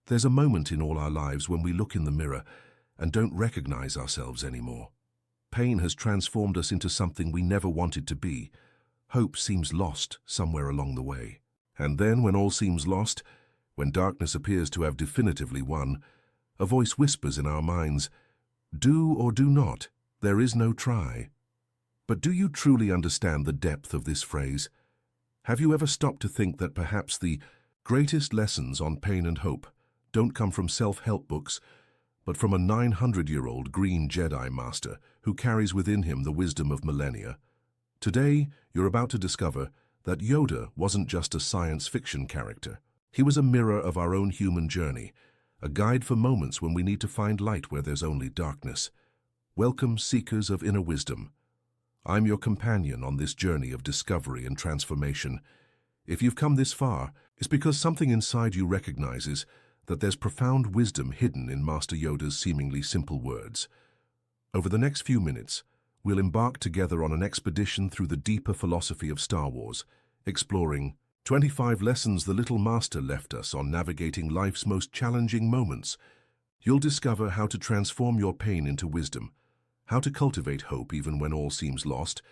There's a moment in all our lives when we look in the mirror and don't recognize ourselves anymore. Pain has transformed us into something we never wanted to be. Hope seems lost somewhere along the way. And then, when all seems lost, when darkness appears to have definitively won, a voice whispers in our minds, "Do or do not, there is no try." But do you truly understand the depth of this phrase? Have you ever stopped to think that perhaps the greatest lessons on pain and hope don't come from self-help books, but from a 900-year-old green Jedi master who carries within him the wisdom of millennia? Today, you're about to discover that Yoda wasn't just a science fiction character. He was a mirror of our own human journey, a guide for moments when we need to find light where there's only darkness. Welcome, seekers of inner wisdom. I'm your companion on this journey of discovery and transformation. If you've come this far, it's because something inside you recognizes that there's profound wisdom hidden in Master Yoda's seemingly simple words. Over the next few minutes, we'll embark together on an expedition through the deeper philosophy of Star Wars, exploring 25 lessons the little master left us on navigating life's most challenging moments. You'll discover how to transform your pain into wisdom, how to cultivate hope even when all seems lost,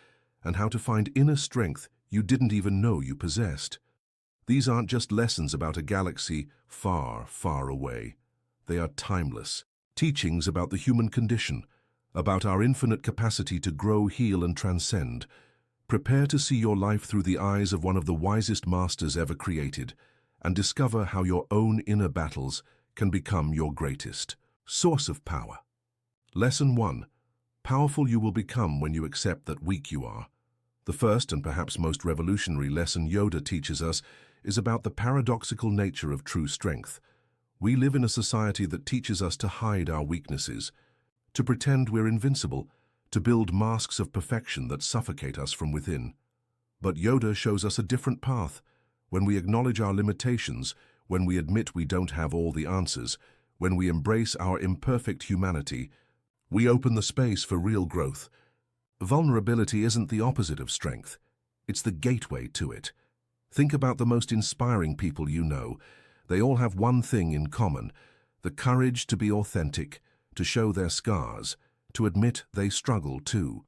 and how to find inner strength you didn't even know you possessed. These aren't just lessons about a galaxy far, far away. They are timeless teachings about the human condition, about our infinite capacity to grow, heal, and transcend. Prepare to see your life through the eyes of one of the wisest masters ever created, and discover how your own inner battles can become your greatest source of power. Lesson 1. Powerful you will become when you accept that weak you are. The first and perhaps most revolutionary lesson Yoda teaches us is about the paradoxical nature of true strength. We live in a society that teaches us to hide our weaknesses, to pretend we're invincible, to build masks of perfection that suffocate us from within. But Yoda shows us a different path. When we acknowledge our limitations, when we admit we don't have all the answers, when we embrace our imperfect humanity, we open the space for real growth. Vulnerability isn't the opposite of strength. It's the gateway to it. Think about the most inspiring people you know. They all have one thing in common: the courage to be authentic, to show their scars, to admit they struggle too.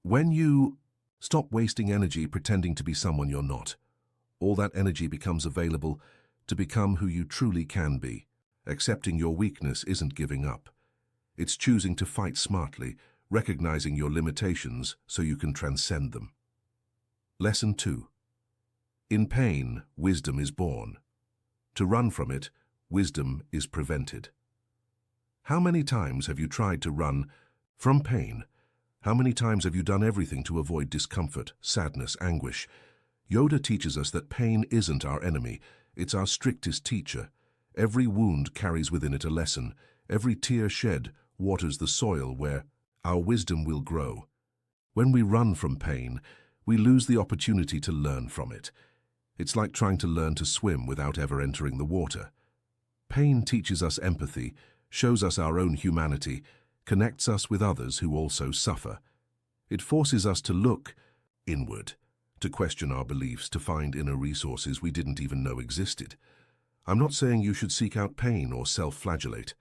When you stop wasting energy pretending to be someone you're not, all that energy becomes available to become who you truly can be. Accepting your weakness isn't giving up. It's choosing to fight smartly, recognizing your limitations so you can transcend them. Lesson 2. In pain, wisdom is born. To run from it, wisdom is prevented. How many times have you tried to run from pain? How many times have you done everything to avoid discomfort, sadness, anguish? Yoda teaches us that pain isn't our enemy, it's our strictest teacher. Every wound carries within it a lesson. Every tear shed waters the soil where our wisdom will grow. When we run from pain, we lose the opportunity to learn from it. It's like trying to learn to swim without ever entering the water. Pain teaches us empathy, shows us our own humanity, connects us with others who also suffer. It forces us to look inward, to question our beliefs, to find inner resources we didn't even know existed. I'm not saying you should seek out pain or self-flagellate.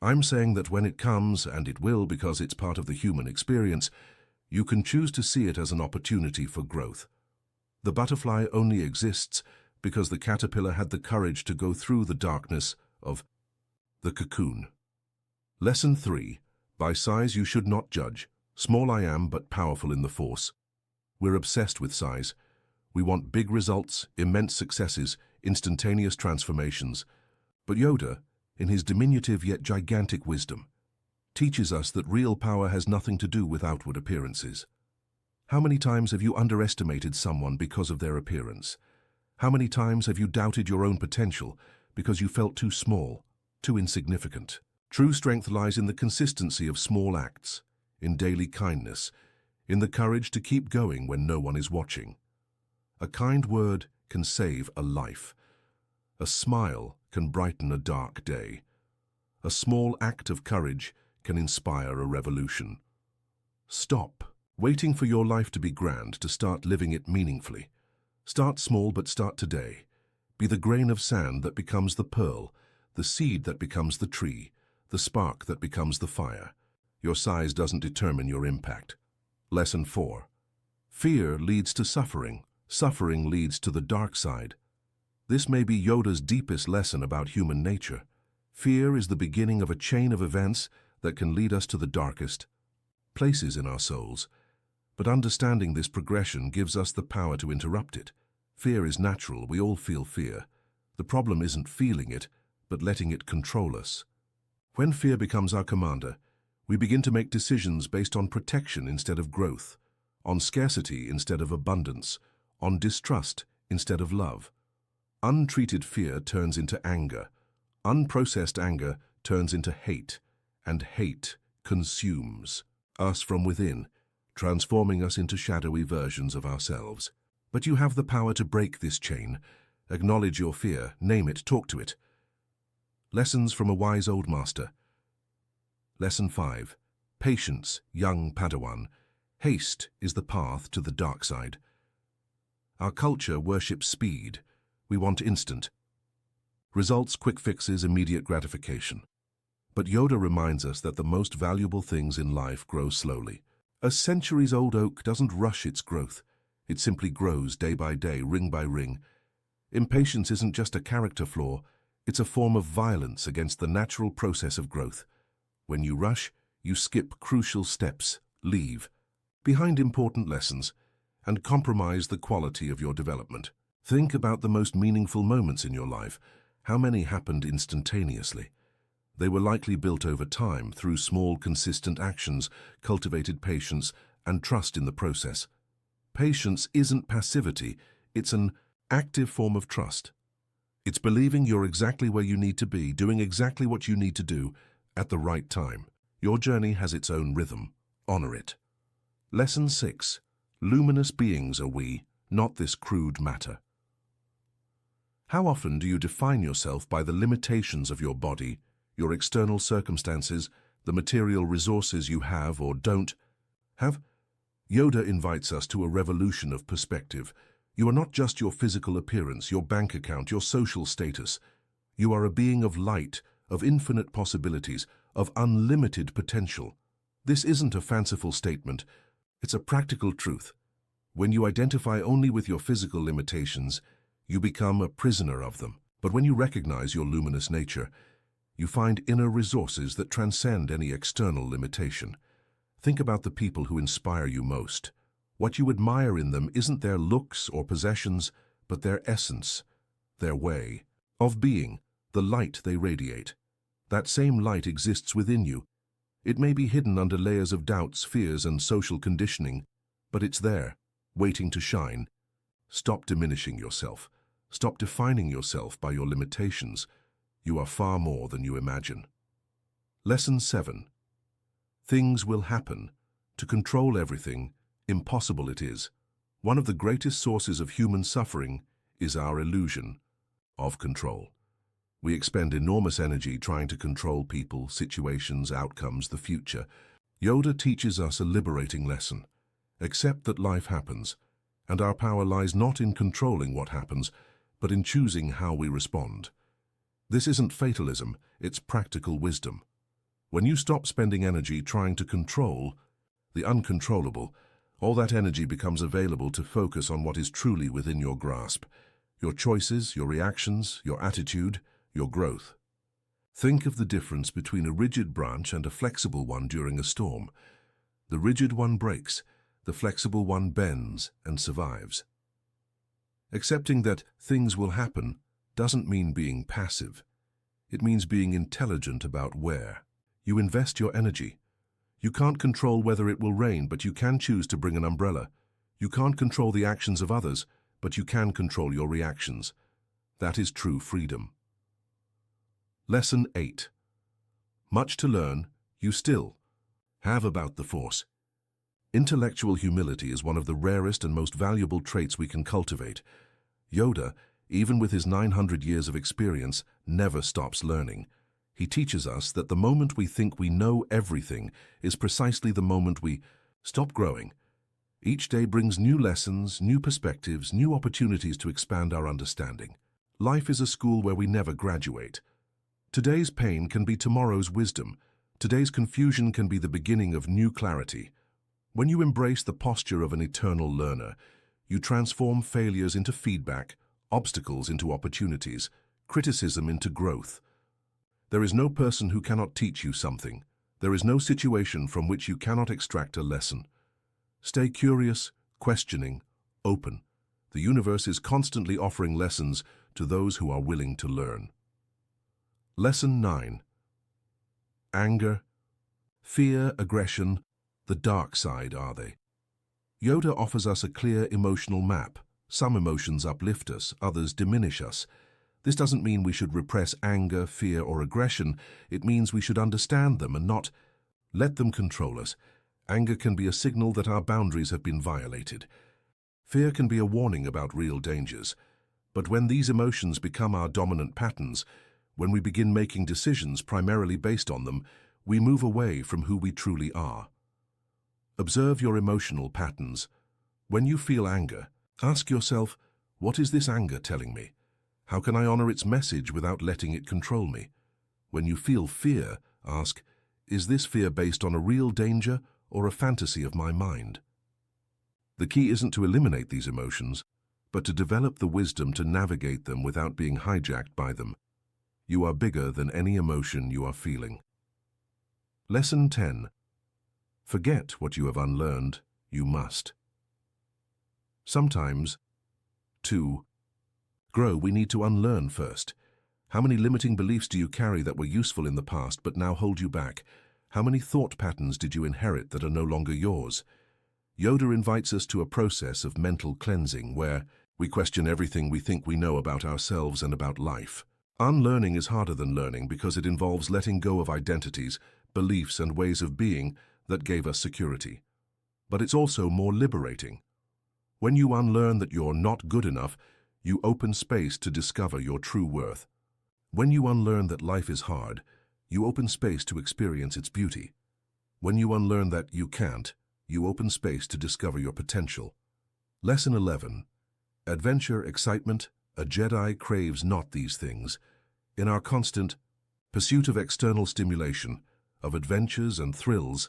I'm saying that when it comes, and it will because it's part of the human experience, you can choose to see it as an opportunity for growth. The butterfly only exists because the caterpillar had the courage to go through the darkness of the cocoon. Lesson 3. By size you should not judge. Small I am, but powerful in the force. We're obsessed with size. We want big results, immense successes, instantaneous transformations. But Yoda, in his diminutive yet gigantic wisdom, teaches us that real power has nothing to do with outward appearances. How many times have you underestimated someone because of their appearance? How many times have you doubted your own potential because you felt too small, too insignificant? True strength lies in the consistency of small acts, in daily kindness, in the courage to keep going when no one is watching. A kind word can save a life. A smile can brighten a dark day. A small act of courage can inspire a revolution. Stop waiting for your life to be grand to start living it meaningfully. Start small, but start today. Be the grain of sand that becomes the pearl the seed that becomes the tree, the spark that becomes the fire. Your size doesn't determine your impact. Lesson 4. Fear leads to suffering. Suffering leads to the dark side. This may be Yoda's deepest lesson about human nature. Fear is the beginning of a chain of events that can lead us to the darkest places in our souls. But understanding this progression gives us the power to interrupt it. Fear is natural. We all feel fear. The problem isn't feeling it, but letting it control us. When fear becomes our commander, we begin to make decisions based on protection instead of growth, on scarcity instead of abundance, on distrust instead of love. Untreated fear turns into anger. Unprocessed anger turns into hate, and hate consumes us from within, transforming us into shadowy versions of ourselves. But you have the power to break this chain. Acknowledge your fear, name it, talk to it. Lessons from a wise old master. Lesson 5. Patience, young Padawan. Haste is the path to the dark side. Our culture worships speed. We want instant results, quick fixes, immediate gratification. But Yoda reminds us that the most valuable things in life grow slowly. A centuries-old oak doesn't rush its growth. It simply grows day by day, ring by ring. Impatience isn't just a character flaw, it's a form of violence against the natural process of growth. When you rush, you skip crucial steps, leave behind important lessons, and compromise the quality of your development. Think about the most meaningful moments in your life. How many happened instantaneously? They were likely built over time through small, consistent actions, cultivated patience, and trust in the process. Patience isn't passivity, it's an active form of trust. It's believing you're exactly where you need to be, doing exactly what you need to do at the right time. Your journey has its own rhythm. Honor it. Lesson 6. Luminous beings are we, not this crude matter. How often do you define yourself by the limitations of your body, your external circumstances, the material resources you have or don't have? Yoda invites us to a revolution of perspective. You are not just your physical appearance, your bank account, your social status. You are a being of light, of infinite possibilities, of unlimited potential. This isn't a fanciful statement, it's a practical truth. When you identify only with your physical limitations, you become a prisoner of them. But when you recognize your luminous nature, you find inner resources that transcend any external limitation. Think about the people who inspire you most. What you admire in them isn't their looks or possessions, but their essence, their way of being, the light they radiate. That same light exists within you. It may be hidden under layers of doubts, fears, and social conditioning, but it's there, waiting to shine. Stop diminishing yourself. Stop defining yourself by your limitations. You are far more than you imagine. Lesson 7. Things will happen. To control everything, impossible it is. One of the greatest sources of human suffering is our illusion of control. We expend enormous energy trying to control people, situations, outcomes, the future. Yoda teaches us a liberating lesson. Accept that life happens, and our power lies not in controlling what happens, but in choosing how we respond. This isn't fatalism, it's practical wisdom. When you stop spending energy trying to control the uncontrollable, all that energy becomes available to focus on what is truly within your grasp. Your choices, your reactions, your attitude, your growth. Think of the difference between a rigid branch and a flexible one during a storm. The rigid one breaks, the flexible one bends and survives. Accepting that things will happen doesn't mean being passive. It means being intelligent about where you invest your energy. You can't control whether it will rain, but you can choose to bring an umbrella. You can't control the actions of others, but you can control your reactions. That is true freedom. Lesson 8. Much to learn, you still have about the Force. Intellectual humility is one of the rarest and most valuable traits we can cultivate. Yoda, even with his 900 years of experience, never stops learning. He teaches us that the moment we think we know everything is precisely the moment we stop growing. Each day brings new lessons, new perspectives, new opportunities to expand our understanding. Life is a school where we never graduate. Today's pain can be tomorrow's wisdom. Today's confusion can be the beginning of new clarity. When you embrace the posture of an eternal learner, you transform failures into feedback, obstacles into opportunities, criticism into growth. There is no person who cannot teach you something. There is no situation from which you cannot extract a lesson. Stay curious, questioning, open. The universe is constantly offering lessons to those who are willing to learn. Lesson 9. Anger, fear, aggression, the dark side, are they? Yoda offers us a clear emotional map. Some emotions uplift us, others diminish us. This doesn't mean we should repress anger, fear, or aggression. It means we should understand them and not let them control us. Anger can be a signal that our boundaries have been violated. Fear can be a warning about real dangers. But when these emotions become our dominant patterns, when we begin making decisions primarily based on them, we move away from who we truly are. Observe your emotional patterns. When you feel anger, ask yourself, what is this anger telling me? How can I honor its message without letting it control me? When you feel fear, ask, is this fear based on a real danger or a fantasy of my mind? The key isn't to eliminate these emotions, but to develop the wisdom to navigate them without being hijacked by them. You are bigger than any emotion you are feeling. Lesson 10. Forget what you have unlearned, you must. Sometimes, to grow, we need to unlearn first. How many limiting beliefs do you carry that were useful in the past but now hold you back? How many thought patterns did you inherit that are no longer yours? Yoda invites us to a process of mental cleansing where we question everything we think we know about ourselves and about life. Unlearning is harder than learning because it involves letting go of identities, beliefs, and ways of being that gave us security. But it's also more liberating. When you unlearn that you're not good enough, you open space to discover your true worth. When you unlearn that life is hard, you open space to experience its beauty. When you unlearn that you can't, you open space to discover your potential. Lesson 11. Adventure, excitement, a Jedi craves not these things. In our constant pursuit of external stimulation, of adventures and thrills,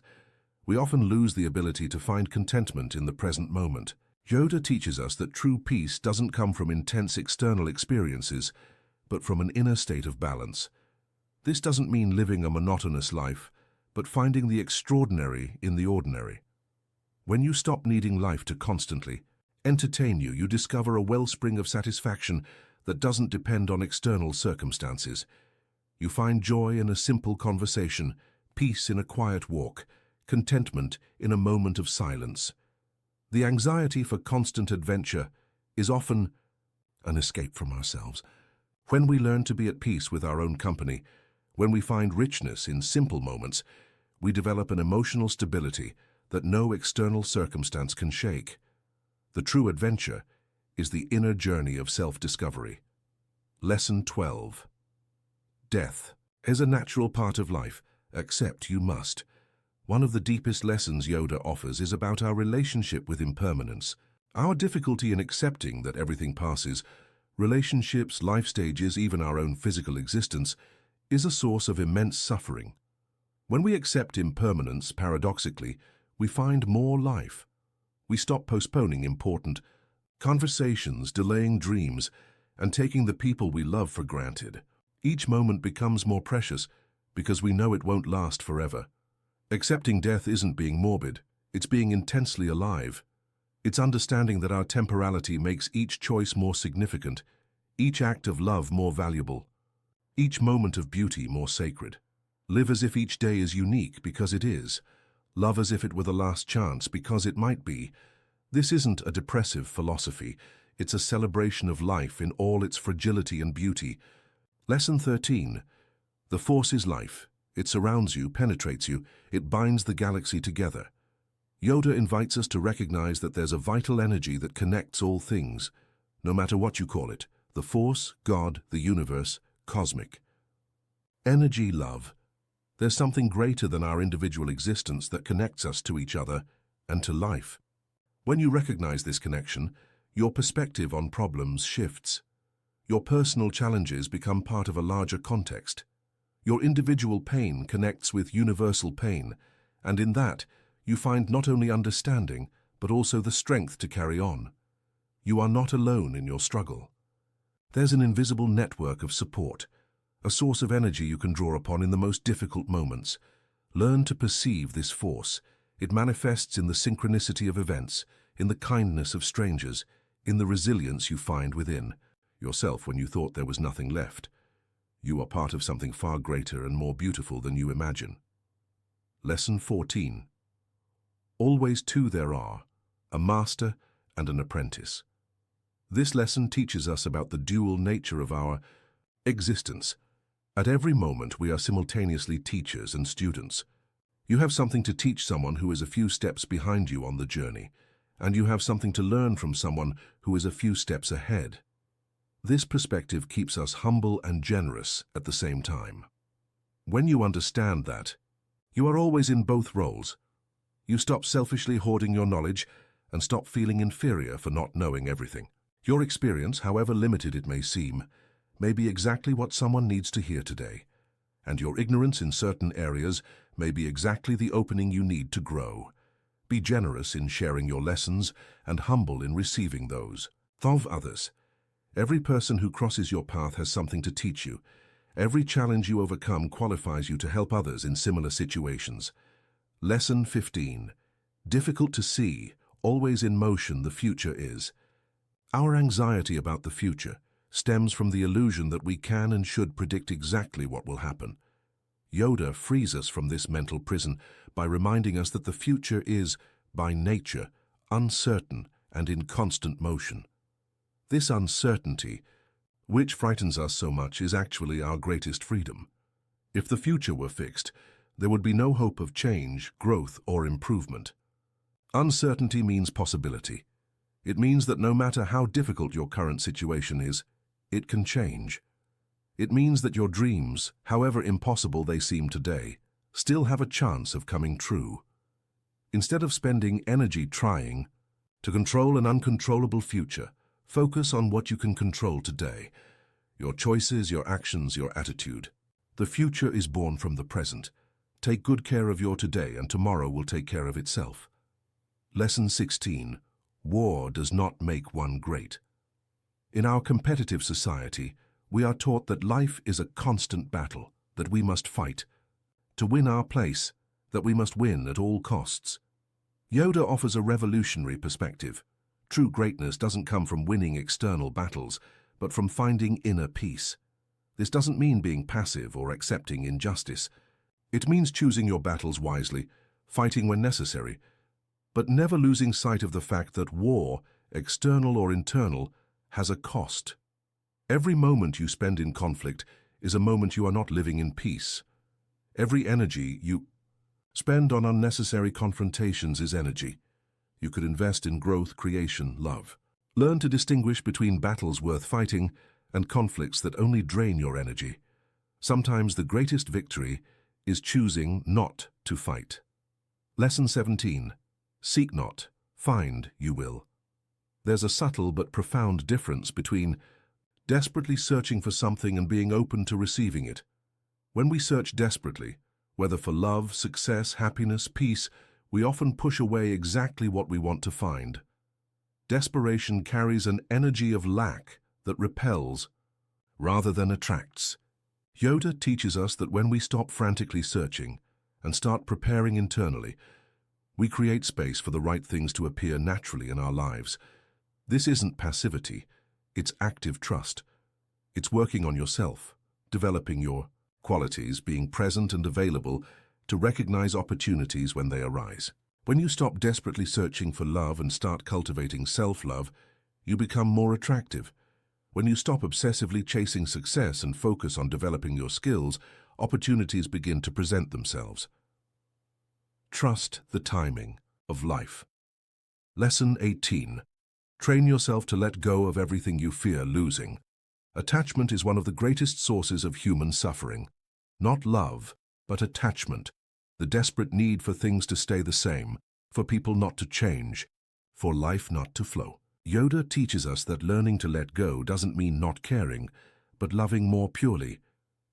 we often lose the ability to find contentment in the present moment. Yoda teaches us that true peace doesn't come from intense external experiences, but from an inner state of balance. This doesn't mean living a monotonous life, but finding the extraordinary in the ordinary. When you stop needing life to constantly entertain you, you discover a wellspring of satisfaction that doesn't depend on external circumstances. You find joy in a simple conversation, peace in a quiet walk, contentment in a moment of silence. The anxiety for constant adventure is often an escape from ourselves. When we learn to be at peace with our own company, when we find richness in simple moments, we develop an emotional stability that no external circumstance can shake. The true adventure is the inner journey of self-discovery. Lesson 12. Death is a natural part of life, except you must. One of the deepest lessons Yoda offers is about our relationship with impermanence. Our difficulty in accepting that everything passes, relationships, life stages, even our own physical existence, is a source of immense suffering. When we accept impermanence, paradoxically, we find more life. We stop postponing important conversations, delaying dreams, and taking the people we love for granted. Each moment becomes more precious because we know it won't last forever. Accepting death isn't being morbid, it's being intensely alive. It's understanding that our temporality makes each choice more significant, each act of love more valuable, each moment of beauty more sacred. Live as if each day is unique because it is. Love as if it were the last chance because it might be. This isn't a depressive philosophy. It's a celebration of life in all its fragility and beauty. Lesson 13. The Force is life. It surrounds you, penetrates you, it binds the galaxy together. Yoda invites us to recognize that there's a vital energy that connects all things, no matter what you call it, the Force, God, the universe, cosmic. Energy, love. There's something greater than our individual existence that connects us to each other and to life. When you recognize this connection, your perspective on problems shifts. Your personal challenges become part of a larger context. Your individual pain connects with universal pain, and in that, you find not only understanding, but also the strength to carry on. You are not alone in your struggle. There's an invisible network of support, a source of energy you can draw upon in the most difficult moments. Learn to perceive this force. It manifests in the synchronicity of events, in the kindness of strangers, in the resilience you find within yourself when you thought there was nothing left. You are part of something far greater and more beautiful than you imagine. Lesson 14. Always two there are, a master and an apprentice. This lesson teaches us about the dual nature of our existence. At every moment we are simultaneously teachers and students. You have something to teach someone who is a few steps behind you on the journey, and you have something to learn from someone who is a few steps ahead. This perspective keeps us humble and generous at the same time. When you understand that, you are always in both roles. You stop selfishly hoarding your knowledge and stop feeling inferior for not knowing everything. Your experience, however limited it may seem, may be exactly what someone needs to hear today, and your ignorance in certain areas may be exactly the opening you need to grow. Be generous in sharing your lessons and humble in receiving those of others. Every person who crosses your path has something to teach you. Every challenge you overcome qualifies you to help others in similar situations. Lesson 15. Difficult to see, always in motion the future is. Our anxiety about the future stems from the illusion that we can and should predict exactly what will happen. Yoda frees us from this mental prison by reminding us that the future is, by nature, uncertain and in constant motion. This uncertainty, which frightens us so much, is actually our greatest freedom. If the future were fixed, there would be no hope of change, growth, or improvement. Uncertainty means possibility. It means that no matter how difficult your current situation is, it can change. It means that your dreams, however impossible they seem today, still have a chance of coming true. Instead of spending energy trying to control an uncontrollable future, focus on what you can control today. Your choices, your actions, your attitude. The future is born from the present. Take good care of your today, and tomorrow will take care of itself. Lesson 16. War does not make one great. In our competitive society, we are taught that life is a constant battle, that we must fight. To win our place, that we must win at all costs. Yoda offers a revolutionary perspective. True greatness doesn't come from winning external battles, but from finding inner peace. This doesn't mean being passive or accepting injustice. It means choosing your battles wisely, fighting when necessary, but never losing sight of the fact that war, external or internal, has a cost. Every moment you spend in conflict is a moment you are not living in peace. Every energy you spend on unnecessary confrontations is energy. You could invest in growth, creation, love. Learn to distinguish between battles worth fighting and conflicts that only drain your energy. Sometimes the greatest victory is choosing not to fight. Lesson 17. Seek not, find you will. There's a subtle but profound difference between desperately searching for something and being open to receiving it. When we search desperately, whether for love, success, happiness, peace, we often push away exactly what we want to find. Desperation carries an energy of lack that repels rather than attracts. Yoda teaches us that when we stop frantically searching and start preparing internally, we create space for the right things to appear naturally in our lives. This isn't passivity, it's active trust. It's working on yourself, developing your qualities, being present and available to recognize opportunities when they arise. When you stop desperately searching for love and start cultivating self-love, you become more attractive. When you stop obsessively chasing success and focus on developing your skills, opportunities begin to present themselves. Trust the timing of life. Lesson 18. Train yourself to let go of everything you fear losing. Attachment is one of the greatest sources of human suffering. Not love, but attachment. The desperate need for things to stay the same, for people not to change, for life not to flow. Yoda teaches us that learning to let go doesn't mean not caring, but loving more purely.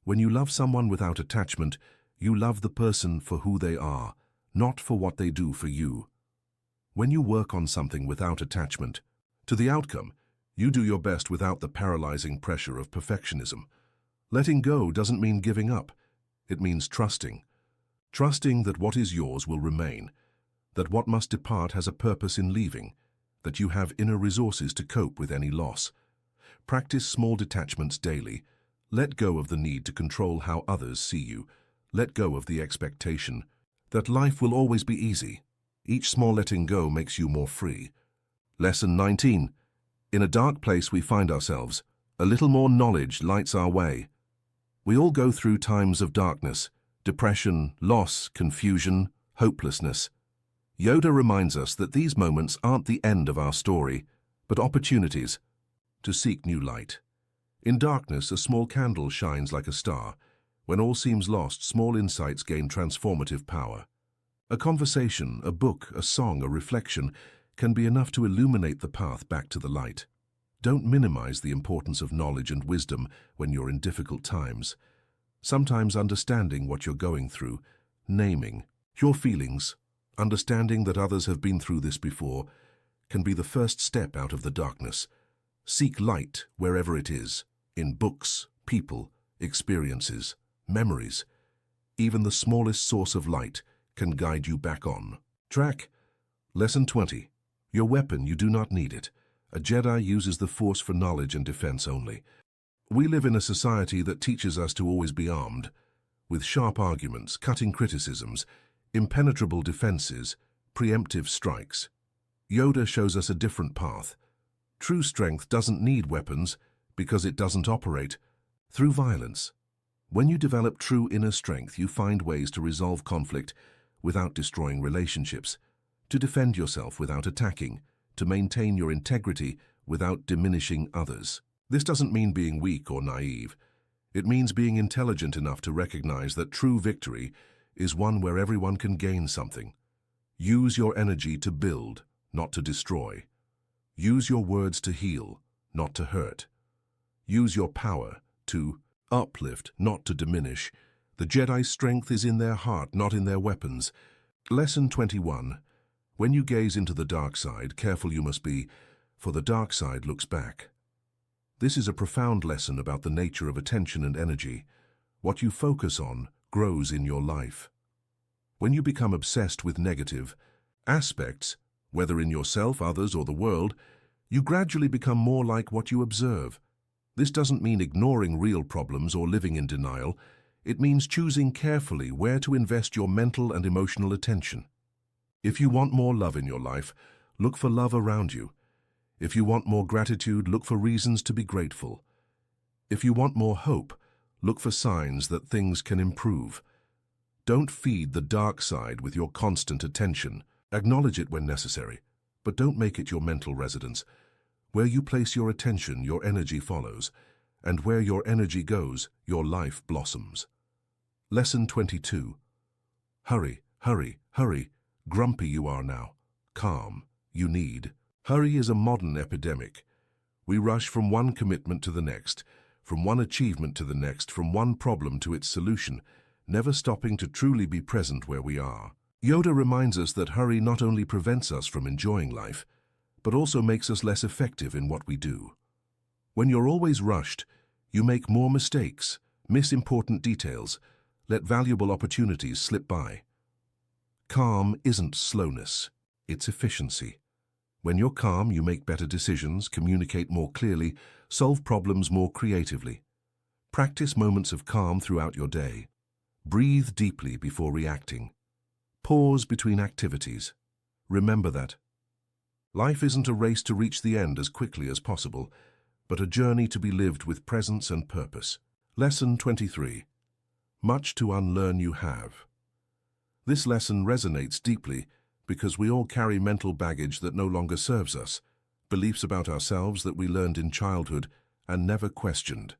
When you love someone without attachment, you love the person for who they are, not for what they do for you. When you work on something without attachment to the outcome, you do your best without the paralyzing pressure of perfectionism. Letting go doesn't mean giving up. It means trusting. Trusting that what is yours will remain, that what must depart has a purpose in leaving, that you have inner resources to cope with any loss. Practice small detachments daily. Let go of the need to control how others see you. Let go of the expectation that life will always be easy. Each small letting go makes you more free. Lesson 19. In a dark place we find ourselves. A little more knowledge lights our way. We all go through times of darkness, depression, loss, confusion, hopelessness. Yoda reminds us that these moments aren't the end of our story, but opportunities to seek new light. In darkness, a small candle shines like a star. When all seems lost, small insights gain transformative power. A conversation, a book, a song, a reflection can be enough to illuminate the path back to the light. Don't minimize the importance of knowledge and wisdom when you're in difficult times. Sometimes understanding what you're going through, naming your feelings, understanding that others have been through this before, can be the first step out of the darkness. Seek light wherever it is, in books, people, experiences, memories. Even the smallest source of light can guide you back on track. Lesson 20. Your weapon, you do not need it. A Jedi uses the Force for knowledge and defense only. We live in a society that teaches us to always be armed, with sharp arguments, cutting criticisms, impenetrable defenses, preemptive strikes. Yoda shows us a different path. True strength doesn't need weapons because it doesn't operate through violence. When you develop true inner strength, you find ways to resolve conflict without destroying relationships, to defend yourself without attacking, to maintain your integrity without diminishing others. This doesn't mean being weak or naive. It means being intelligent enough to recognize that true victory is one where everyone can gain something. Use your energy to build, not to destroy. Use your words to heal, not to hurt. Use your power to uplift, not to diminish. The Jedi's strength is in their heart, not in their weapons. Lesson 21. When you gaze into the dark side, careful you must be, for the dark side looks back. This is a profound lesson about the nature of attention and energy. What you focus on grows in your life. When you become obsessed with negative aspects, whether in yourself, others, or the world, you gradually become more like what you observe. This doesn't mean ignoring real problems or living in denial. It means choosing carefully where to invest your mental and emotional attention. If you want more love in your life, look for love around you. If you want more gratitude, look for reasons to be grateful. If you want more hope, look for signs that things can improve. Don't feed the dark side with your constant attention. Acknowledge it when necessary, but don't make it your mental residence. Where you place your attention, your energy follows, and where your energy goes, your life blossoms. Lesson 22. Hurry, hurry, hurry. Grumpy you are now. Calm, you need. Hurry is a modern epidemic. We rush from one commitment to the next, from one achievement to the next, from one problem to its solution, never stopping to truly be present where we are. Yoda reminds us that hurry not only prevents us from enjoying life, but also makes us less effective in what we do. When you're always rushed, you make more mistakes, miss important details, let valuable opportunities slip by. Calm isn't slowness, it's efficiency. When you're calm, you make better decisions, communicate more clearly, solve problems more creatively. Practice moments of calm throughout your day. Breathe deeply before reacting. Pause between activities. Remember that life isn't a race to reach the end as quickly as possible, but a journey to be lived with presence and purpose. Lesson 23. Much to unlearn you have. This lesson resonates deeply because we all carry mental baggage that no longer serves us, beliefs about ourselves that we learned in childhood and never questioned,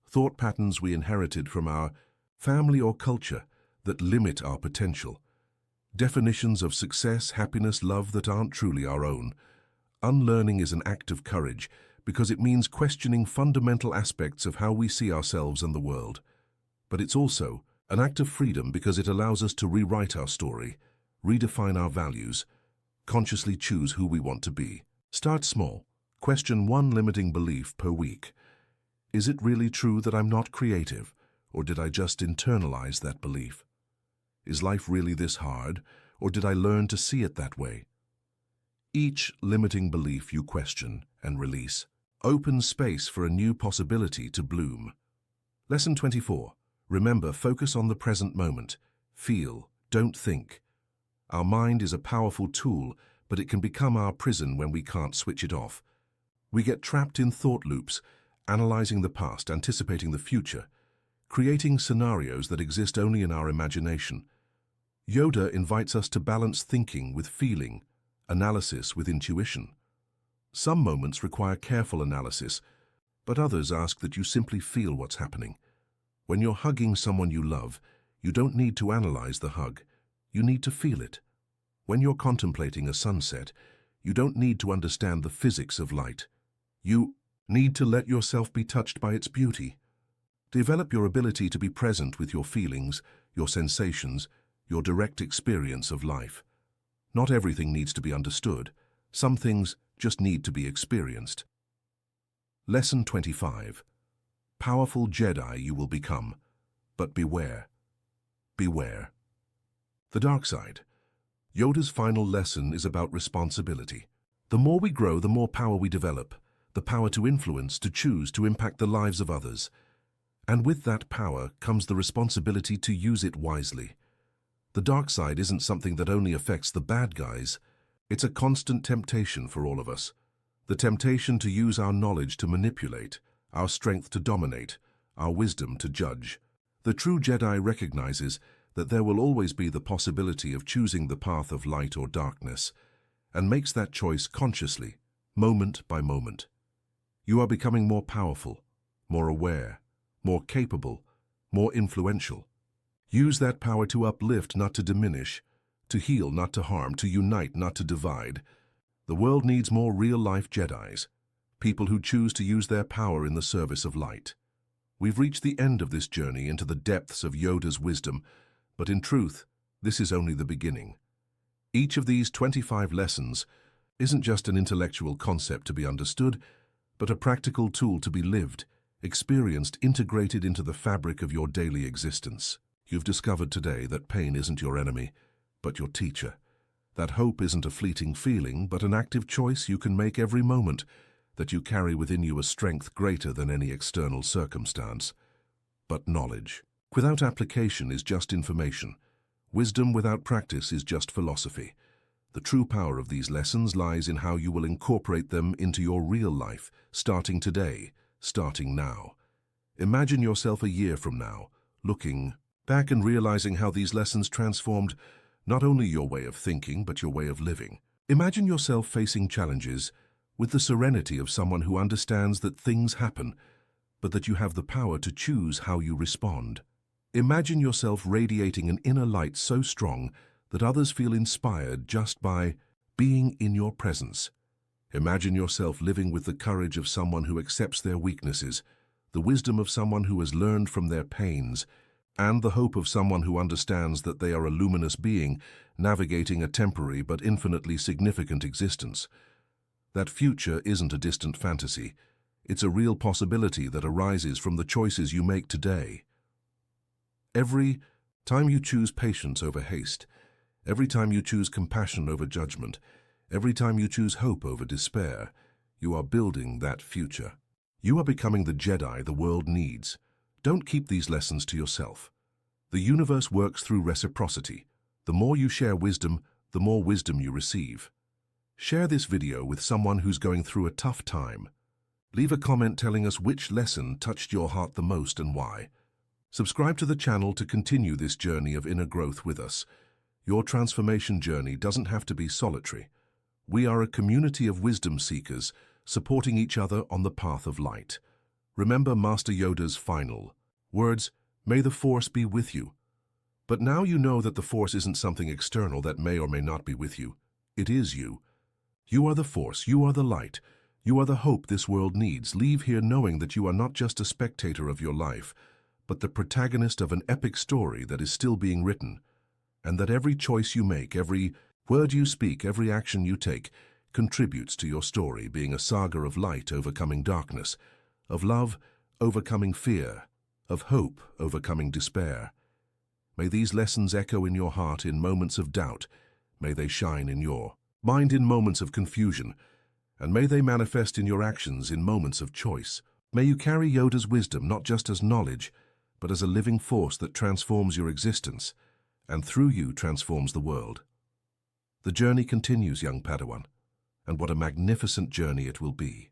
thought patterns we inherited from our family or culture that limit our potential, definitions of success, happiness, love that aren't truly our own. Unlearning is an act of courage because it means questioning fundamental aspects of how we see ourselves and the world. But it's also an act of freedom because it allows us to rewrite our story, redefine our values, consciously choose who we want to be. Start small. Question one limiting belief per week. Is it really true that I'm not creative, or did I just internalize that belief? Is life really this hard, or did I learn to see it that way? Each limiting belief you question and release opens space for a new possibility to bloom. Lesson 24. Remember, focus on the present moment. Feel, don't think. Our mind is a powerful tool, but it can become our prison when we can't switch it off. We get trapped in thought loops, analyzing the past, anticipating the future, creating scenarios that exist only in our imagination. Yoda invites us to balance thinking with feeling, analysis with intuition. Some moments require careful analysis, but others ask that you simply feel what's happening. When you're hugging someone you love, you don't need to analyze the hug. You need to feel it. When you're contemplating a sunset, you don't need to understand the physics of light. You need to let yourself be touched by its beauty. Develop your ability to be present with your feelings, your sensations, your direct experience of life. Not everything needs to be understood. Some things just need to be experienced. Lesson 25. Powerful Jedi you will become, but beware. Beware. The dark side. Yoda's final lesson is about responsibility. The more we grow, the more power we develop, the power to influence, to choose, to impact the lives of others. And with that power comes the responsibility to use it wisely. The dark side isn't something that only affects the bad guys. It's a constant temptation for all of us. The temptation to use our knowledge to manipulate, our strength to dominate, our wisdom to judge. The true Jedi recognizes that there will always be the possibility of choosing the path of light or darkness, and makes that choice consciously, moment by moment. You are becoming more powerful, more aware, more capable, more influential. Use that power to uplift, not to diminish, to heal, not to harm, to unite, not to divide. The world needs more real-life Jedis, people who choose to use their power in the service of light. We've reached the end of this journey into the depths of Yoda's wisdom, but in truth, this is only the beginning. Each of these 25 lessons isn't just an intellectual concept to be understood, but a practical tool to be lived, experienced, integrated into the fabric of your daily existence. You've discovered today that pain isn't your enemy, but your teacher. That hope isn't a fleeting feeling, but an active choice you can make every moment, that you carry within you a strength greater than any external circumstance. But knowledge, without application, is just information. Wisdom without practice is just philosophy. The true power of these lessons lies in how you will incorporate them into your real life, starting today, starting now. Imagine yourself a year from now, looking back and realizing how these lessons transformed not only your way of thinking, but your way of living. Imagine yourself facing challenges with the serenity of someone who understands that things happen, but that you have the power to choose how you respond. Imagine yourself radiating an inner light so strong that others feel inspired just by being in your presence. Imagine yourself living with the courage of someone who accepts their weaknesses, the wisdom of someone who has learned from their pains, and the hope of someone who understands that they are a luminous being navigating a temporary but infinitely significant existence. That future isn't a distant fantasy. It's a real possibility that arises from the choices you make today. Every time you choose patience over haste, every time you choose compassion over judgment, every time you choose hope over despair, you are building that future. You are becoming the Jedi the world needs. Don't keep these lessons to yourself. The universe works through reciprocity. The more you share wisdom, the more wisdom you receive. Share this video with someone who's going through a tough time. Leave a comment telling us which lesson touched your heart the most and why. Subscribe to the channel to continue this journey of inner growth with us. Your transformation journey doesn't have to be solitary. We are a community of wisdom seekers, supporting each other on the path of light. Remember Master Yoda's final words, "May the Force be with you." But now you know that the Force isn't something external that may or may not be with you. It is you. You are the Force, you are the light, You are the hope this world needs. Leave here knowing that you are not just a spectator of your life, but the protagonist of an epic story that is still being written, and that every choice you make, every word you speak, every action you take, contributes to your story being a saga of light overcoming darkness, of love overcoming fear, of hope overcoming despair. May these lessons echo in your heart in moments of doubt. May they shine in your mind in moments of confusion, and may they manifest in your actions in moments of choice. May you carry Yoda's wisdom not just as knowledge, but as a living force that transforms your existence, and through you transforms the world. The journey continues, young Padawan, and what a magnificent journey it will be.